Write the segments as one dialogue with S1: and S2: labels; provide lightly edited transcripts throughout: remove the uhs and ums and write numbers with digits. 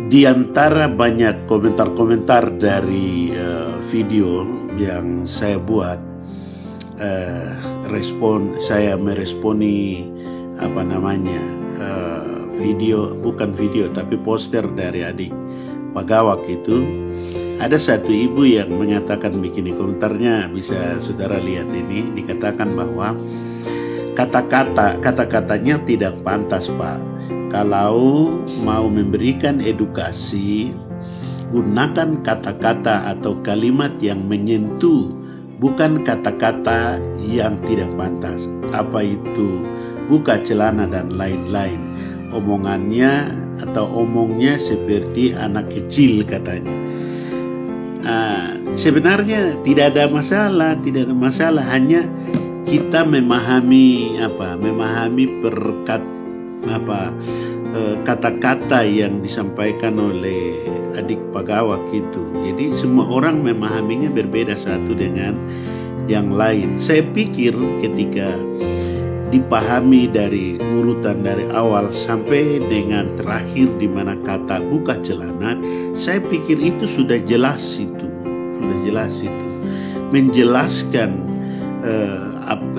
S1: Di antara banyak komentar-komentar dari video yang saya buat, saya meresponi bukan video tapi poster dari adik Pagawak itu. Ada satu ibu yang mengatakan begini, komentarnya bisa saudara lihat ini, dikatakan bahwa kata-katanya tidak pantas, Pak. Kalau mau memberikan edukasi, gunakan kata-kata atau kalimat yang menyentuh, bukan kata-kata yang tidak pantas. Apa itu buka celana dan lain-lain. Omongnya seperti anak kecil katanya. Sebenarnya tidak ada masalah, hanya kita memahami kata-kata yang disampaikan oleh adik Pagawak itu. Jadi semua orang memahaminya berbeda satu dengan yang lain. Saya pikir ketika dipahami dari urutan dari awal sampai dengan terakhir di mana kata buka celana, saya pikir itu sudah jelas itu, menjelaskan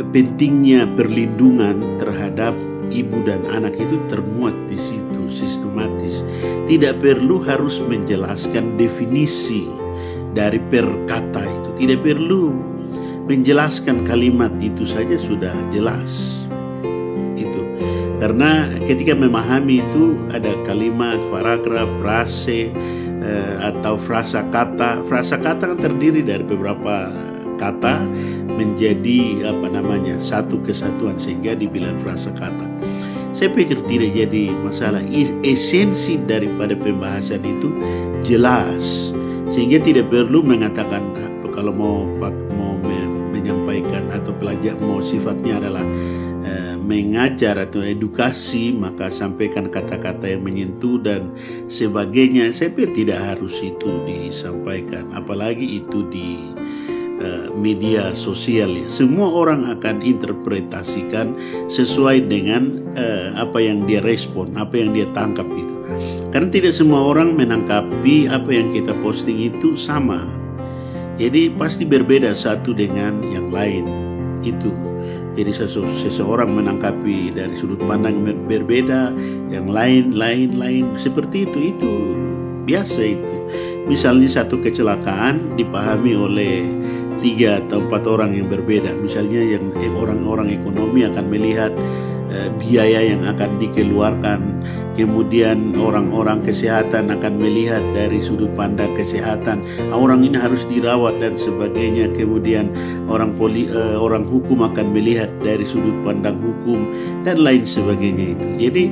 S1: pentingnya perlindungan terhadap ibu dan anak itu termuat di situ sistematis. Tidak perlu harus menjelaskan definisi dari perkata itu, tidak perlu menjelaskan kalimat itu saja sudah jelas itu. Karena ketika memahami itu ada kalimat, paragraf, frase atau frasa kata kan terdiri dari beberapa kata menjadi satu kesatuan sehingga dibilang frasa kata. Saya pikir tidak jadi masalah. Esensi daripada pembahasan itu jelas sehingga tidak perlu mengatakan kalau mau menyampaikan atau pelajar mau sifatnya adalah mengajar atau edukasi, maka sampaikan kata-kata yang menyentuh dan sebagainya. Saya pikir tidak harus itu disampaikan, apalagi itu di media sosial ya. Semua orang akan interpretasikan sesuai dengan apa yang dia respon, apa yang dia tangkap itu. Karena tidak semua orang menangkapi apa yang kita posting itu sama. Jadi pasti berbeda satu dengan yang lain itu. Jadi seseorang menangkapi dari sudut pandang berbeda, yang lain seperti itu biasa itu. Misalnya satu kecelakaan dipahami oleh 3 atau 4 orang yang berbeda. Misalnya yang orang-orang ekonomi akan melihat biaya yang akan dikeluarkan, kemudian orang-orang kesehatan akan melihat dari sudut pandang kesehatan, orang ini harus dirawat dan sebagainya, kemudian orang hukum akan melihat dari sudut pandang hukum dan lain sebagainya itu. Jadi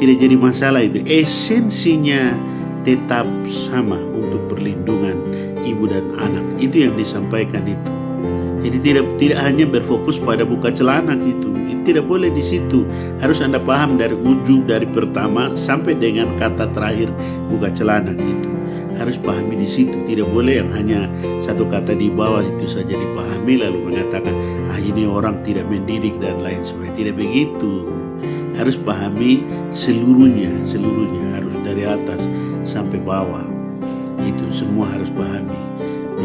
S1: tidak jadi masalah itu, esensinya tetap sama untuk perlindungan ibu dan anak, itu yang disampaikan itu. Jadi tidak hanya berfokus pada buka celana gitu. Tidak boleh di situ. Harus Anda paham dari ujung, dari pertama sampai dengan kata terakhir buka celana gitu. Harus pahami di situ. Tidak boleh yang hanya satu kata di bawah itu saja dipahami lalu mengatakan ini orang tidak mendidik dan lain sebagainya. Tidak begitu. Harus pahami seluruhnya harus dari atas sampai bawah. Itu semua harus pahami.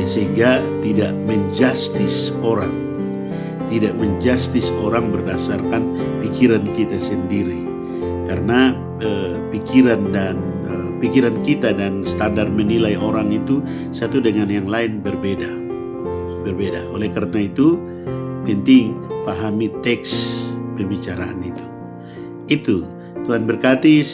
S1: Sehingga tidak menjustis orang. Tidak menjustis orang berdasarkan pikiran kita sendiri, karena pikiran kita dan standar menilai orang itu satu dengan yang lain berbeda. Oleh karena itu penting pahami teks pembicaraan itu. Tuhan berkati.